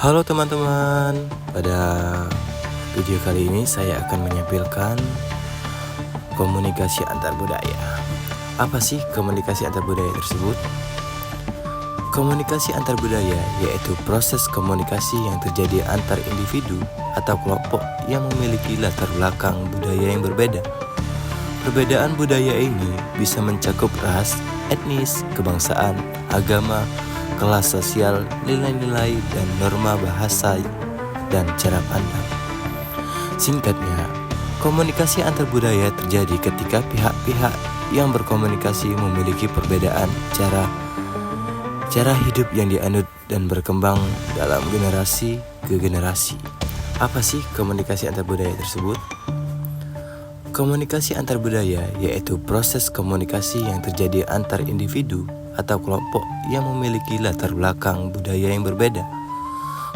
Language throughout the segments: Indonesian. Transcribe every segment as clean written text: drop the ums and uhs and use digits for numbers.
Halo teman-teman, pada video kali ini saya akan menampilkan komunikasi antar budaya. Apa sih komunikasi antar budaya tersebut? Komunikasi antar budaya yaitu proses komunikasi yang terjadi antar individu atau kelompok yang memiliki latar belakang budaya yang berbeda. Perbedaan budaya ini bisa mencakup ras, etnis, kebangsaan, agama, kelas sosial, nilai-nilai, dan norma bahasa dan cara pandang. Singkatnya, komunikasi antar budaya terjadi ketika pihak-pihak yang berkomunikasi memiliki perbedaan cara hidup yang dianut dan berkembang dalam generasi ke generasi. Apa sih komunikasi antar budaya tersebut? Komunikasi antar budaya yaitu proses komunikasi yang terjadi antar individu atau kelompok yang memiliki latar belakang budaya yang berbeda.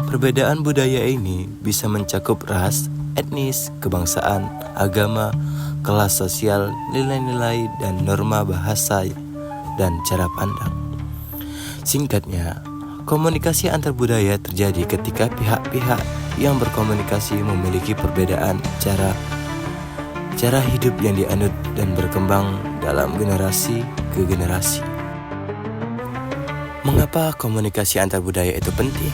Perbedaan budaya ini bisa mencakup ras, etnis, kebangsaan, agama, kelas sosial, nilai-nilai, dan norma bahasa dan cara pandang. Singkatnya, komunikasi antar budaya terjadi ketika pihak-pihak yang berkomunikasi memiliki perbedaan cara hidup yang dianut dan berkembang dalam generasi ke generasi. Mengapa komunikasi antar budaya itu penting?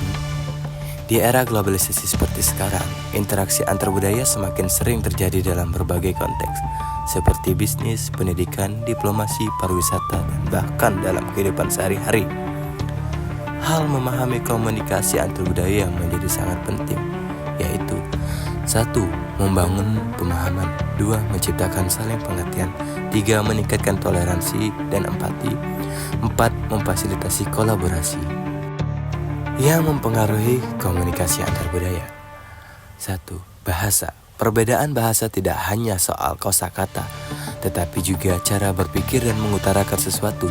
Di era globalisasi seperti sekarang, interaksi antar budaya semakin sering terjadi dalam berbagai konteks, seperti bisnis, pendidikan, diplomasi, pariwisata, dan bahkan dalam kehidupan sehari-hari. Hal memahami komunikasi antar budaya yang menjadi sangat penting, yaitu 1. Membangun pemahaman, 2. Menciptakan saling pengertian, 3. Meningkatkan toleransi dan empati, 4. Memfasilitasi kolaborasi. Yang mempengaruhi komunikasi antar budaya. 1. Bahasa. Perbedaan bahasa tidak hanya soal kosakata, tetapi juga cara berpikir dan mengutarakan sesuatu.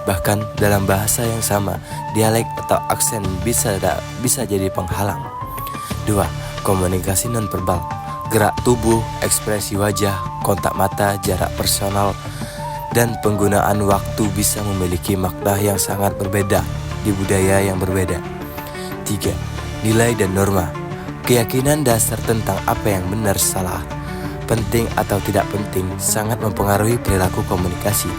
Bahkan dalam bahasa yang sama, dialek atau aksen bisa jadi penghalang. 2. Komunikasi nonverbal. Gerak tubuh, ekspresi wajah, kontak mata, jarak personal, dan penggunaan waktu bisa memiliki makna yang sangat berbeda di budaya yang berbeda. 3. Nilai dan norma. Keyakinan dasar tentang apa yang benar salah, penting atau tidak penting sangat mempengaruhi perilaku komunikasi.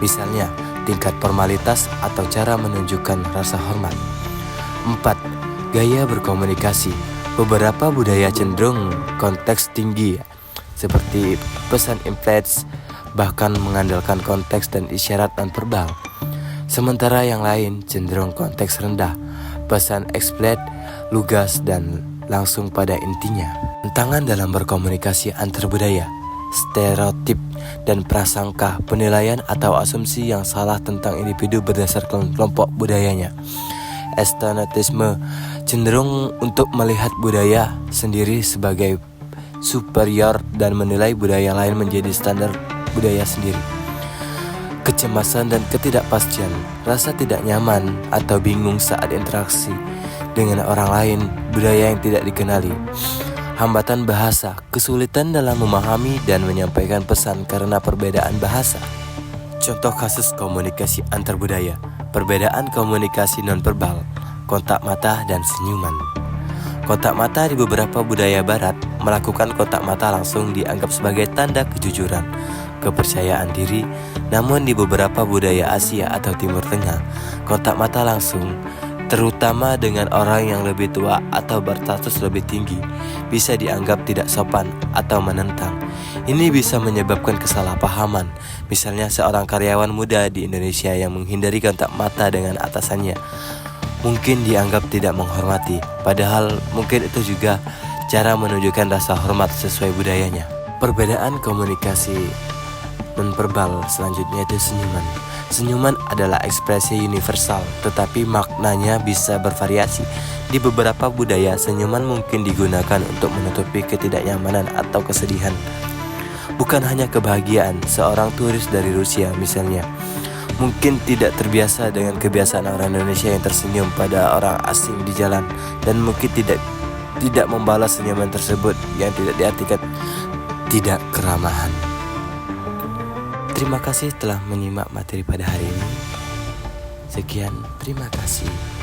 Misalnya, tingkat formalitas atau cara menunjukkan rasa hormat. 4. Gaya berkomunikasi. Beberapa budaya cenderung konteks tinggi, seperti pesan implied, bahkan mengandalkan konteks dan isyarat nonverbal. Sementara yang lain cenderung konteks rendah, pesan explicit, lugas, dan langsung pada intinya. Tantangan dalam berkomunikasi antar budaya, stereotip dan prasangka, penilaian atau asumsi yang salah tentang individu berdasarkan kelompok budayanya. Estetisme cenderung untuk melihat budaya sendiri sebagai superior dan menilai budaya lain menjadi standar budaya sendiri. Kecemasan dan ketidakpastian, rasa tidak nyaman atau bingung saat interaksi dengan orang lain, budaya yang tidak dikenali. Hambatan bahasa, kesulitan dalam memahami dan menyampaikan pesan karena perbedaan bahasa. Contoh kasus komunikasi antar budaya, perbedaan komunikasi nonverbal, kontak mata dan senyuman. Kontak mata di beberapa budaya barat, melakukan kontak mata langsung dianggap sebagai tanda kejujuran, kepercayaan diri. Namun di beberapa budaya Asia atau Timur Tengah, kontak mata langsung, terutama dengan orang yang lebih tua atau berstatus lebih tinggi, bisa dianggap tidak sopan atau menentang. Ini bisa menyebabkan kesalahpahaman. Misalnya seorang karyawan muda di Indonesia yang menghindari kontak mata dengan atasannya mungkin dianggap tidak menghormati, padahal mungkin itu juga cara menunjukkan rasa hormat sesuai budayanya. Perbedaan komunikasi nonverbal selanjutnya itu senyuman. Senyuman adalah ekspresi universal, tetapi maknanya bisa bervariasi. Di beberapa budaya, senyuman mungkin digunakan untuk menutupi ketidaknyamanan atau kesedihan. Bukan hanya kebahagiaan. Seorang turis dari Rusia misalnya mungkin tidak terbiasa dengan kebiasaan orang Indonesia yang tersenyum pada orang asing di jalan, dan mungkin tidak membalas senyuman tersebut yang tidak diartikan tidak keramahan. Terima kasih telah menyimak materi pada hari ini. Sekian, terima kasih.